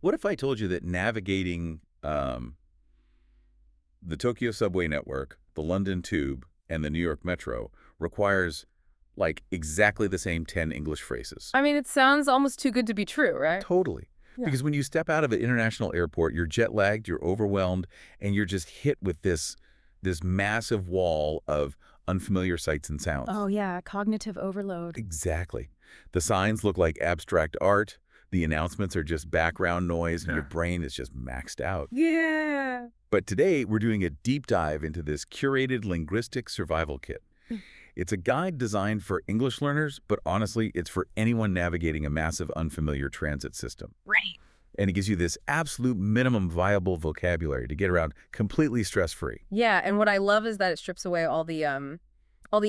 What if I told you that navigating the Tokyo subway network, the London tube, and the New York metro requires like exactly the same 10 English phrases? I mean, it sounds almost too good to be true, right? Totally. Yeah. Because when you step out of an international airport, you're jet lagged, you're overwhelmed, and you're just hit with this massive wall of unfamiliar sights and sounds. Oh, yeah, cognitive overload. Exactly. The signs look like abstract art. The announcements are just background noise, and your brain is just maxed out. Yeah. But today, we're doing a deep dive into this curated linguistic survival kit. It's a guide designed for English learners, but honestly, it's for anyone navigating a massive unfamiliar transit system. Right. And it gives you this absolute minimum viable vocabulary to get around completely stress-free. Yeah, and what I love is that it strips away all the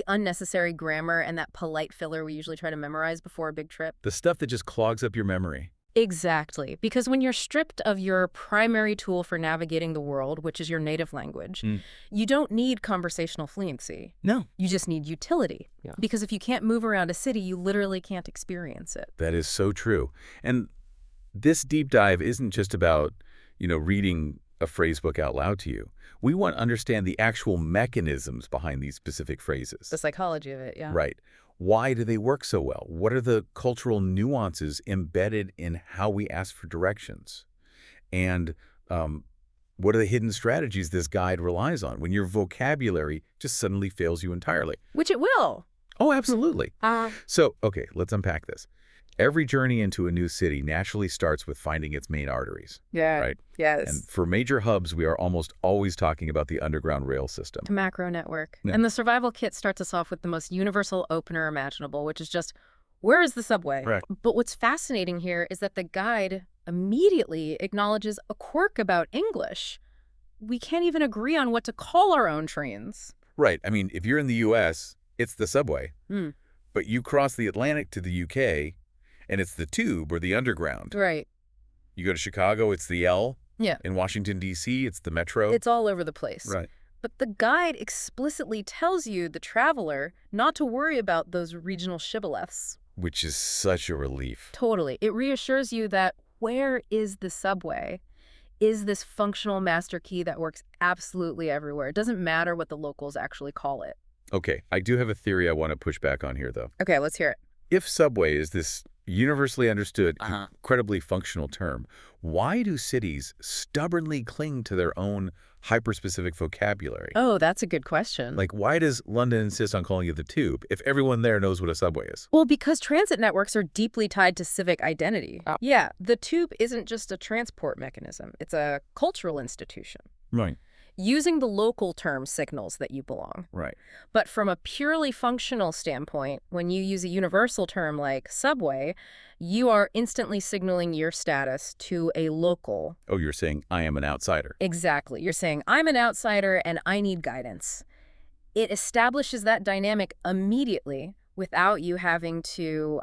unnecessary grammar and that polite filler we usually try to memorize before a big trip. The stuff that just clogs up your memory. Exactly, because when you're stripped of your primary tool for navigating the world, which is your native language, you don't need conversational fluency. No. You just need utility. Yeah. Because if you can't move around a city, you literally can't experience it. That is so true. And this deep dive isn't just about, reading a phrase book out loud to you. We want to understand the actual mechanisms behind these specific phrases. The psychology of it, yeah. Right. Why do they work so well? What are the cultural nuances embedded in how we ask for directions? And what are the hidden strategies this guide relies on when your vocabulary just suddenly fails you entirely? Which it will. Oh, absolutely. So, okay, let's unpack this. Every journey into a new city naturally starts with finding its main arteries. Yeah. Right? Yes. And for major hubs, we are almost always talking about the underground rail system. To macro network. Yeah. And the survival kit starts us off with the most universal opener imaginable, which is just, where is the subway? Right. But what's fascinating here is that the guide immediately acknowledges a quirk about English. We can't even agree on what to call our own trains. Right. I mean, if you're in the U.S., it's the subway. Hmm. But you cross the Atlantic to the U.K., and it's the tube or the underground. Right. You go to Chicago, it's the L. Yeah. In Washington, D.C., it's the metro. It's all over the place. Right. But the guide explicitly tells you, the traveler, not to worry about those regional shibboleths. Which is such a relief. Totally. It reassures you that where is the subway is this functional master key that works absolutely everywhere. It doesn't matter what the locals actually call it. Okay, I do have a theory I want to push back on here, though. Okay, let's hear it. If subway is this universally understood, incredibly functional term, why do cities stubbornly cling to their own hyper-specific vocabulary? Oh, that's a good question. Like, why does London insist on calling it the tube if everyone there knows what a subway is? Well, because transit networks are deeply tied to civic identity. Yeah, the tube isn't just a transport mechanism. It's a cultural institution. Right. Using the local term signals that you belong. Right. But from a purely functional standpoint, when you use a universal term like subway, you are instantly signaling your status to a local. Oh, you're saying I am an outsider. Exactly. You're saying, I'm an outsider and I need guidance. It establishes that dynamic immediately without you having to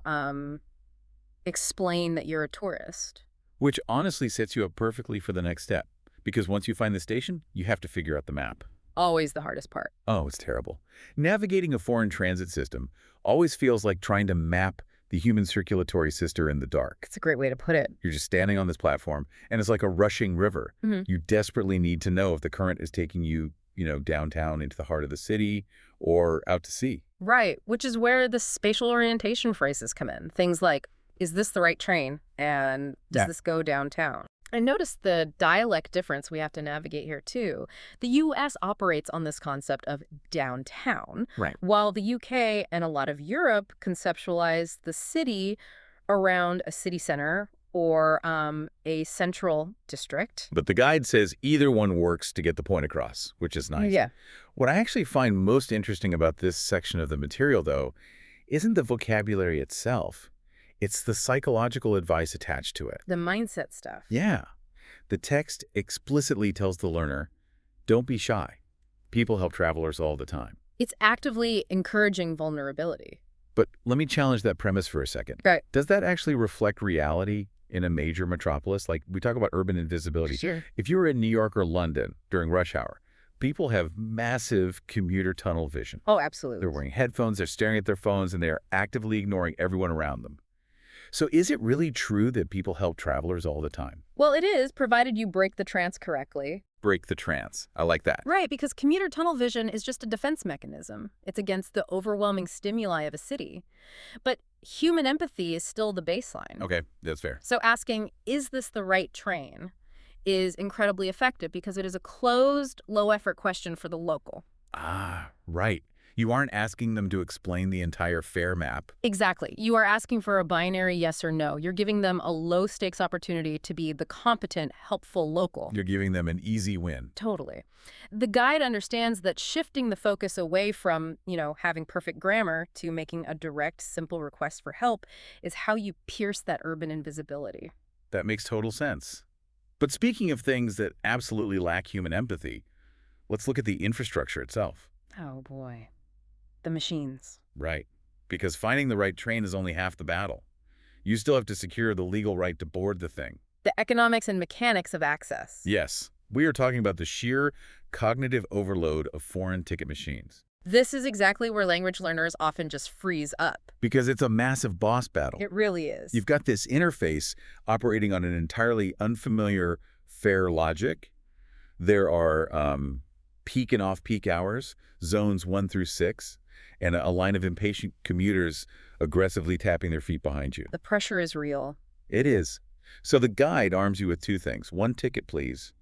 explain that you're a tourist. Which honestly sets you up perfectly for the next step. Because once you find the station, you have to figure out the map. Always the hardest part. Oh, it's terrible. Navigating a foreign transit system always feels like trying to map the human circulatory system in the dark. It's a great way to put it. You're just standing on this platform, and it's like a rushing river. You desperately need to know if the current is taking you, downtown into the heart of the city or out to sea. Right, which is where the spatial orientation phrases come in. Things like, is this the right train? And does this go downtown? And notice the dialect difference we have to navigate here, too. The U.S. operates on this concept of downtown, Right. while the U.K. and a lot of Europe conceptualize the city around a city center or a central district. But the guide says either one works to get the point across, which is nice. Yeah. What I actually find most interesting about this section of the material, though, isn't the vocabulary itself. It's the psychological advice attached to it. The mindset stuff. Yeah. The text explicitly tells the learner, don't be shy. People help travelers all the time. It's actively encouraging vulnerability. But let me challenge that premise for a second. Right. Does that actually reflect reality in a major metropolis? Like, we talk about urban invisibility. Sure. If you were in New York or London during rush hour, people have massive commuter tunnel vision. Oh, absolutely. They're wearing headphones, they're staring at their phones, and they are actively ignoring everyone around them. So is it really true that people help travelers all the time? Well, it is, provided you break the trance correctly. Break the trance. I like that. Right, because commuter tunnel vision is just a defense mechanism. It's against the overwhelming stimuli of a city. But human empathy is still the baseline. Okay, that's fair. So asking, is this the right train, is incredibly effective because it is a closed, low-effort question for the local. Ah, right. You aren't asking them to explain the entire fare map. Exactly. You are asking for a binary yes or no. You're giving them a low-stakes opportunity to be the competent, helpful local. You're giving them an easy win. Totally. The guide understands that shifting the focus away from, having perfect grammar to making a direct, simple request for help is how you pierce that urban invisibility. That makes total sense. But speaking of things that absolutely lack human empathy, let's look at the infrastructure itself. Oh, boy. The machines. Right. Because finding the right train is only half the battle. You still have to secure the legal right to board the thing. The economics and mechanics of access. Yes. We are talking about the sheer cognitive overload of foreign ticket machines. This is exactly where language learners often just freeze up. Because it's a massive boss battle. It really is. You've got this interface operating on an entirely unfamiliar fare logic. There are peak and off-peak hours, zones 1 through 6, and a line of impatient commuters aggressively tapping their feet behind you. The pressure is real. It is. So the guide arms you with two things. 1 ticket, please,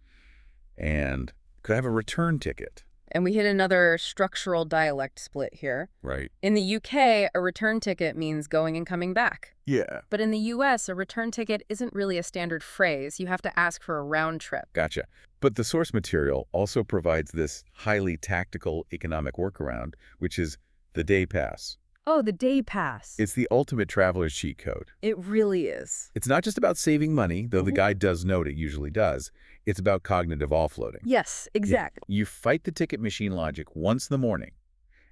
and could I have a return ticket? And we hit another structural dialect split here. Right. In the UK, a return ticket means going and coming back. Yeah. But in the US, a return ticket isn't really a standard phrase. You have to ask for a round trip. Gotcha. But the source material also provides this highly tactical economic workaround, which is the day pass. Oh, the day pass. It's the ultimate traveler's cheat code. It really is. It's not just about saving money, though the guide does note it usually does. It's about cognitive offloading. Yes, exactly. You fight the ticket machine logic once in the morning,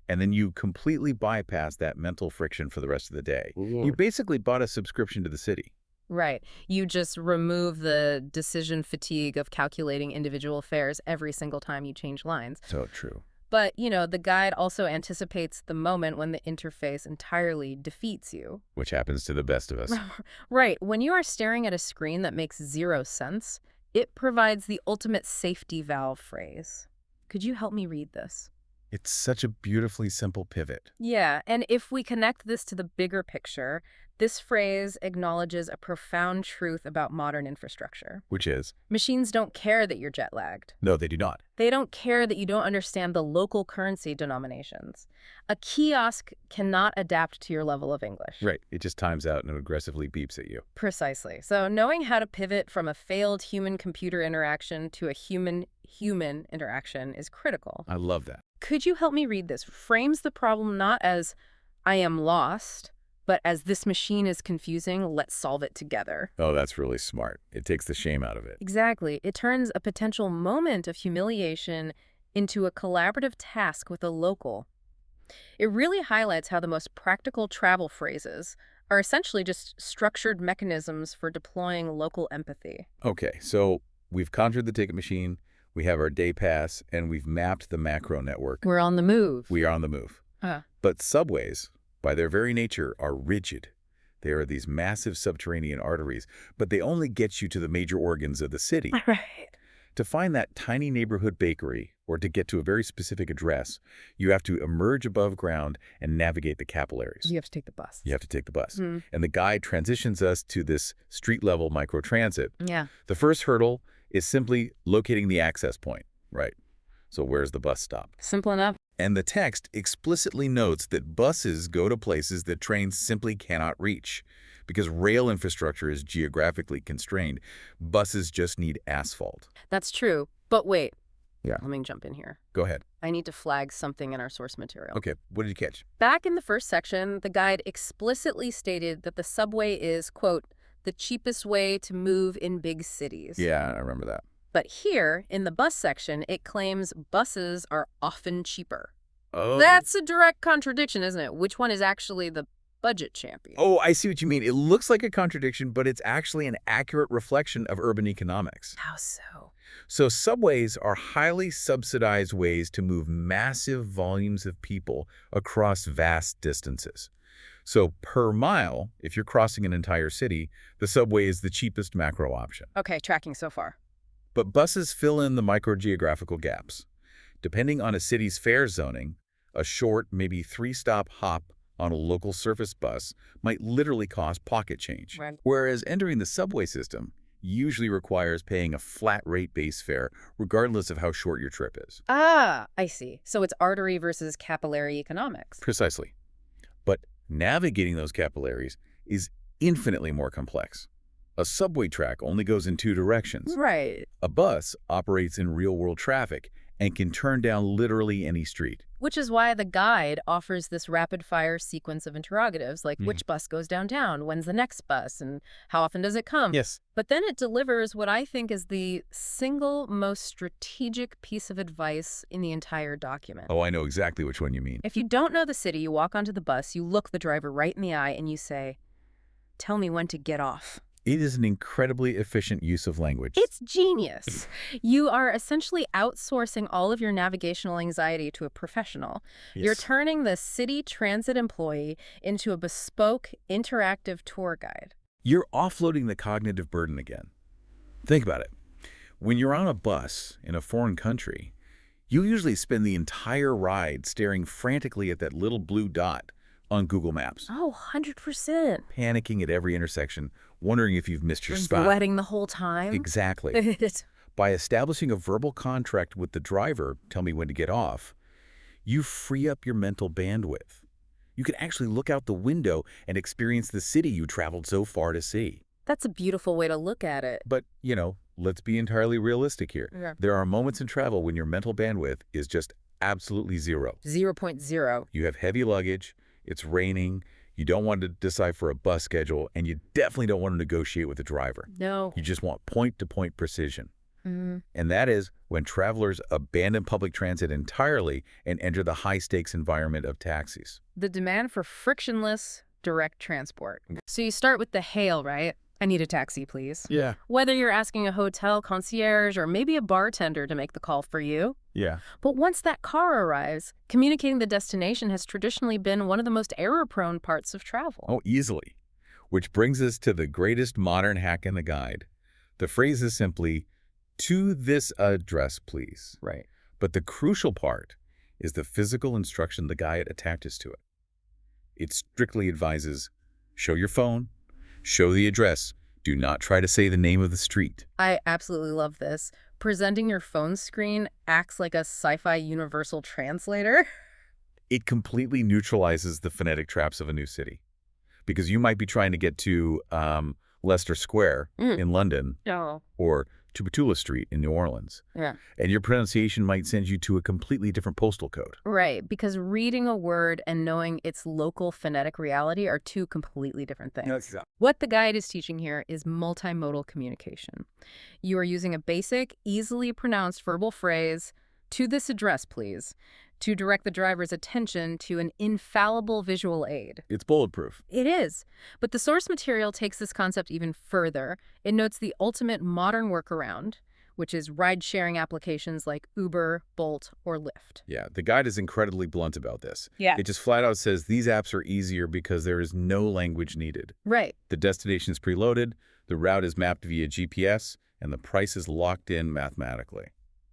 and then you completely bypass that mental friction for the rest of the day. You basically bought a subscription to the city. Right. You just remove the decision fatigue of calculating individual fares every single time you change lines. So true. But, the guide also anticipates the moment when the interface entirely defeats you. Which happens to the best of us. Right. When you are staring at a screen that makes zero sense, it provides the ultimate safety valve phrase. Could you help me read this? It's such a beautifully simple pivot. Yeah, and if we connect this to the bigger picture, this phrase acknowledges a profound truth about modern infrastructure. Which is? Machines don't care that you're jet-lagged. No, they do not. They don't care that you don't understand the local currency denominations. A kiosk cannot adapt to your level of English. Right. It just times out and aggressively beeps at you. Precisely. So knowing how to pivot from a failed human-computer interaction to a human-human interaction is critical. I love that. Could you help me read this? Frames the problem not as, I am lost, but as this machine is confusing, let's solve it together. Oh, that's really smart. It takes the shame out of it. Exactly. It turns a potential moment of humiliation into a collaborative task with a local. It really highlights how the most practical travel phrases are essentially just structured mechanisms for deploying local empathy. Okay, so we've conjured the ticket machine, we have our day pass, and we've mapped the macro network. We're on the move. We are on the move. But subways, by their very nature, are rigid. They are these massive subterranean arteries, but they only get you to the major organs of the city. Right. To find that tiny neighborhood bakery, or to get to a very specific address, you have to emerge above ground and navigate the capillaries. You have to take the bus. You have to take the bus. And the guide transitions us to this street-level microtransit. Yeah. The first hurdle is simply locating the access point, right? So where's the bus stop? Simple enough. And the text explicitly notes that buses go to places that trains simply cannot reach. Because rail infrastructure is geographically constrained, buses just need asphalt. That's true. But wait. Yeah. Let me jump in here. Go ahead. I need to flag something in our source material. Okay, what did you catch? Back in the first section, the guide explicitly stated that the subway is, quote, the cheapest way to move in big cities. Yeah, I remember that. But here, in the bus section, it claims buses are often cheaper. Oh. That's a direct contradiction, isn't it? Which one is actually the budget champion? Oh, I see what you mean. It looks like a contradiction, but it's actually an accurate reflection of urban economics. How so? So subways are highly subsidized ways to move massive volumes of people across vast distances. So per mile, if you're crossing an entire city, the subway is the cheapest macro option. Okay, tracking so far. But buses fill in the microgeographical gaps. Depending on a city's fare zoning, a short, maybe 3-stop hop on a local surface bus might literally cost pocket change. Right. Whereas entering the subway system usually requires paying a flat rate base fare regardless of how short your trip is. Ah, I see. So it's artery versus capillary economics. Precisely. But navigating those capillaries is infinitely more complex. A subway track only goes in 2 directions. Right. A bus operates in real-world traffic and can turn down literally any street. Which is why the guide offers this rapid-fire sequence of interrogatives, like which bus goes downtown, when's the next bus, and how often does it come? Yes. But then it delivers what I think is the single most strategic piece of advice in the entire document. Oh, I know exactly which one you mean. If you don't know the city, you walk onto the bus, you look the driver right in the eye, and you say, "Tell me when to get off." It is an incredibly efficient use of language. It's genius. You are essentially outsourcing all of your navigational anxiety to a professional. Yes. You're turning the city transit employee into a bespoke, interactive tour guide. You're offloading the cognitive burden again. Think about it. When you're on a bus in a foreign country, you usually spend the entire ride staring frantically at that little blue dot on Google Maps. Oh, 100%. Panicking at every intersection, wondering if you've missed your spot. Sweating the whole time. Exactly. By establishing a verbal contract with the driver, tell me when to get off, you free up your mental bandwidth. You can actually look out the window and experience the city you traveled so far to see. That's a beautiful way to look at it. But, let's be entirely realistic here. Yeah. There are moments in travel when your mental bandwidth is just absolutely zero. 0.0. You have heavy luggage, it's raining, you don't want to decipher a bus schedule, and you definitely don't want to negotiate with the driver. No. You just want point-to-point precision. Mm. And that is when travelers abandon public transit entirely and enter the high-stakes environment of taxis. The demand for frictionless direct transport. So you start with the hail, right? I need a taxi, please. Yeah. Whether you're asking a hotel concierge or maybe a bartender to make the call for you. Yeah. But once that car arrives, communicating the destination has traditionally been one of the most error-prone parts of travel. Oh, easily. Which brings us to the greatest modern hack in the guide. The phrase is simply, "To this address, please." Right. But the crucial part is the physical instruction the guide attaches to it. It strictly advises, show your phone, show the address. Do not try to say the name of the street. I absolutely love this. Presenting your phone screen acts like a sci-fi universal translator. It completely neutralizes the phonetic traps of a new city. Because you might be trying to get to Leicester Square in London Oh. or to Petula Street in New Orleans. Yeah. And your pronunciation might send you to a completely different postal code. Right, because reading a word and knowing its local phonetic reality are two completely different things. Exactly. What the guide is teaching here is multimodal communication. You are using a basic, easily pronounced verbal phrase, "To this address, please," to direct the driver's attention to an infallible visual aid. It's bulletproof. It is. But the source material takes this concept even further. It notes the ultimate modern workaround, which is ride-sharing applications like Uber, Bolt, or Lyft. Yeah, the guide is incredibly blunt about this. Yeah. It just flat out says these apps are easier because there is no language needed. Right. The destination is preloaded, the route is mapped via GPS, and the price is locked in mathematically.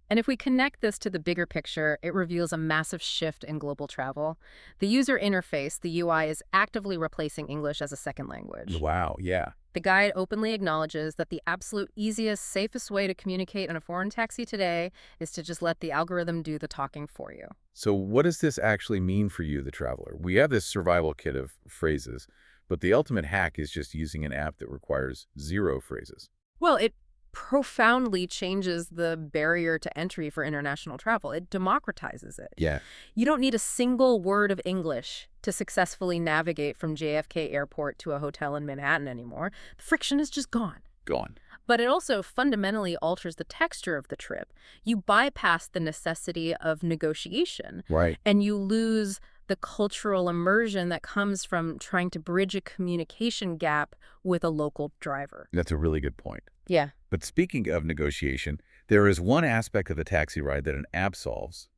And if we connect this to the bigger picture, it reveals a massive shift in global travel. The user interface, the UI, is actively replacing English as a second language. Wow, yeah. The guide openly acknowledges that the absolute easiest, safest way to communicate in a foreign taxi today is to just let the algorithm do the talking for you. So what does this actually mean for you, the traveler? We have this survival kit of phrases, but the ultimate hack is just using an app that requires 0 phrases. Well, it profoundly changes the barrier to entry for international travel. It democratizes it. Yeah. You don't need a single word of English to successfully navigate from JFK Airport to a hotel in Manhattan anymore. The friction is just gone. Gone. But it also fundamentally alters the texture of the trip. You bypass the necessity of negotiation. Right. And you lose the cultural immersion that comes from trying to bridge a communication gap with a local driver. That's a really good point. Yeah. But speaking of negotiation, there is one aspect of the taxi ride that an app solves,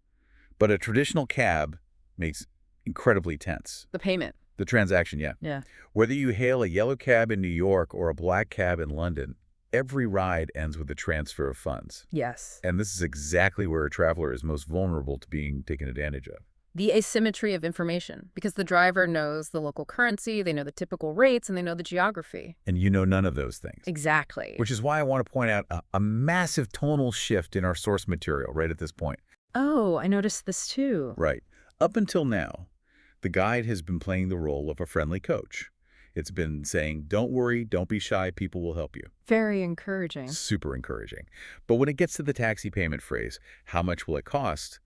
but a traditional cab makes incredibly tense. The payment. The transaction, yeah. Yeah. Whether you hail a yellow cab in New York or a black cab in London, every ride ends with a transfer of funds. Yes. And this is exactly where a traveler is most vulnerable to being taken advantage of. The asymmetry of information, because the driver knows the local currency, they know the typical rates, and they know the geography. And you know none of those things. Exactly. Which is why I want to point out a massive tonal shift in our source material right at this point. Oh, I noticed this too. Right. Up until now, the guide has been playing the role of a friendly coach. It's been saying, don't worry, don't be shy, people will help you. Very encouraging. Super encouraging. But when it gets to the taxi payment phrase, how much will it cost?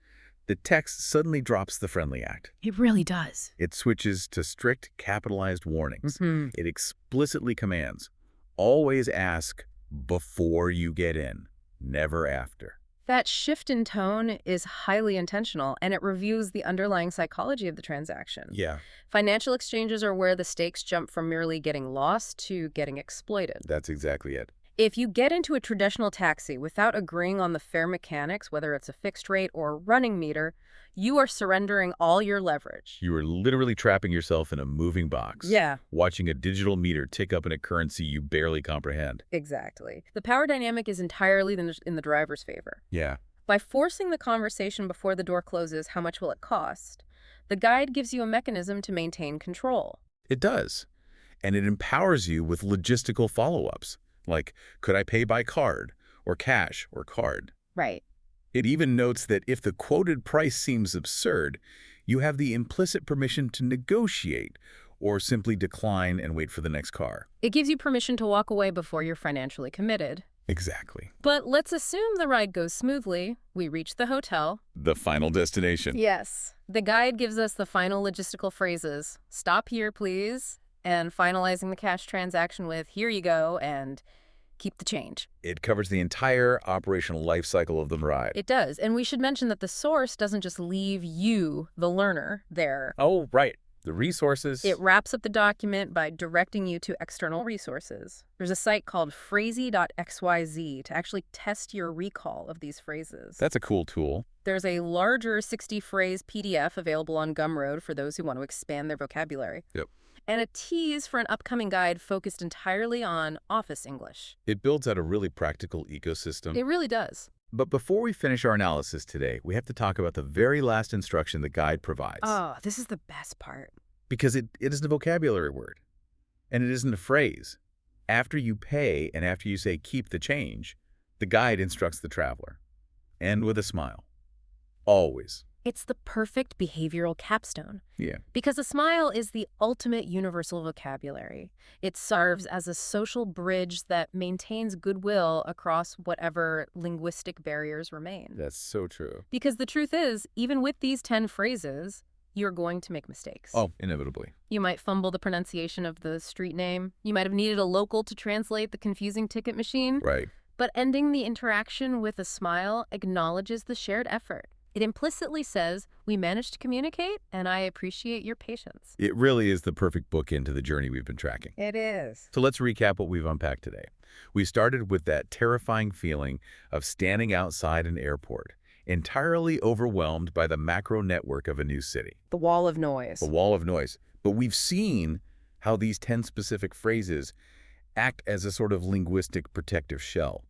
The text suddenly drops the friendly act. It really does. It switches to strict capitalized warnings. Mm-hmm. It explicitly commands, always ask before you get in, never after. That shift in tone is highly intentional, and it reviews the underlying psychology of the transaction. Yeah. Financial exchanges are where the stakes jump from merely getting lost to getting exploited. That's exactly it. If you get into a traditional taxi without agreeing on the fare mechanics, whether it's a fixed rate or a running meter, you are surrendering all your leverage. You are literally trapping yourself in a moving box. Yeah. Watching a digital meter tick up in a currency you barely comprehend. Exactly. The power dynamic is entirely in the driver's favor. Yeah. By forcing the conversation before the door closes, how much will it cost? The guide gives you a mechanism to maintain control. It does. And it empowers you with logistical follow-ups. Like, could I pay by card, or cash, or card? Right. It even notes that if the quoted price seems absurd, you have the implicit permission to negotiate or simply decline and wait for the next car. It gives you permission to walk away before you're financially committed. Exactly. But let's assume the ride goes smoothly. We reach the hotel. The final destination. Yes. The guide gives us the final logistical phrases. Stop here, please. And finalizing the cash transaction with, here you go, and keep the change. It covers the entire operational life cycle of the ride. It does. And we should mention that the source doesn't just leave you, the learner, there. Oh, right. The resources. It wraps up the document by directing you to external resources. There's a site called Phrasy.xyz to actually test your recall of these phrases. That's a cool tool. There's a larger 60-phrase PDF available on Gumroad for those who want to expand their vocabulary. Yep. And a tease for an upcoming guide focused entirely on office English. It builds out a really practical ecosystem. It really does. But before we finish our analysis today, we have to talk about the very last instruction the guide provides. Oh, this is the best part. Because it isn't a vocabulary word. And it isn't a phrase. After you pay and after you say keep the change, the guide instructs the traveler. And with a smile. Always. It's the perfect behavioral capstone. Yeah. Because a smile is the ultimate universal vocabulary. It serves as a social bridge that maintains goodwill across whatever linguistic barriers remain. That's so true. Because the truth is, even with these 10 phrases, you're going to make mistakes. Oh, inevitably. You might fumble the pronunciation of the street name. You might have needed a local to translate the confusing ticket machine. Right. But ending the interaction with a smile acknowledges the shared effort. It implicitly says, we managed to communicate, and I appreciate your patience. It really is the perfect bookend to the journey we've been tracking. It is. So let's recap what we've unpacked today. We started with that terrifying feeling of standing outside an airport, entirely overwhelmed by the macro network of a new city. The wall of noise. The wall of noise. But we've seen how these 10 specific phrases act as a sort of linguistic protective shell.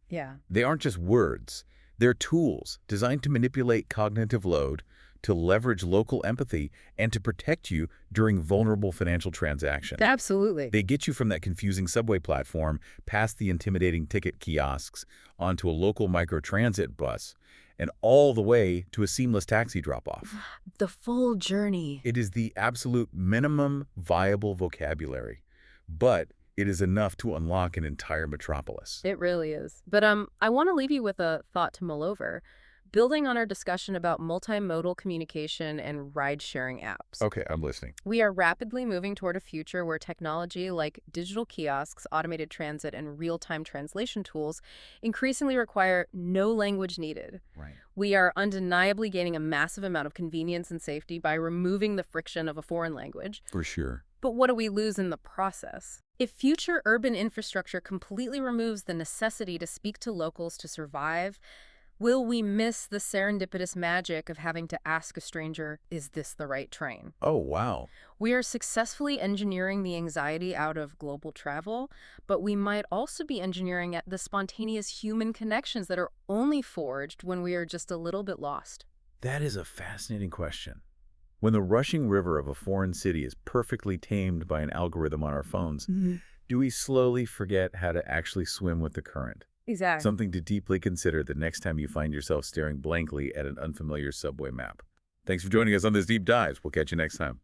Yeah. They aren't just words. They're tools designed to manipulate cognitive load, to leverage local empathy, and to protect you during vulnerable financial transactions. Absolutely. They get you from that confusing subway platform, past the intimidating ticket kiosks, onto a local microtransit bus, and all the way to a seamless taxi drop-off. The full journey. It is the absolute minimum viable vocabulary, but it is enough to unlock an entire metropolis. It really is. But I want to leave you with a thought to mull over. Building on our discussion about multimodal communication and ride-sharing apps. Okay, I'm listening. We are rapidly moving toward a future where technology like digital kiosks, automated transit, and real-time translation tools increasingly require no language needed. Right. We are undeniably gaining a massive amount of convenience and safety by removing the friction of a foreign language. For sure. But what do we lose in the process? If future urban infrastructure completely removes the necessity to speak to locals to survive, Will we miss the serendipitous magic of having to ask a stranger, is this the right train? Oh, wow. We are successfully engineering the anxiety out of global travel, but we might also be engineering at the spontaneous human connections that are only forged when we are just a little bit lost. That is a fascinating question. When the rushing river of a foreign city is perfectly tamed by an algorithm on our phones, do we slowly forget how to actually swim with the current? Exactly. Something to deeply consider the next time you find yourself staring blankly at an unfamiliar subway map. Thanks for joining us on this deep dive. We'll catch you next time.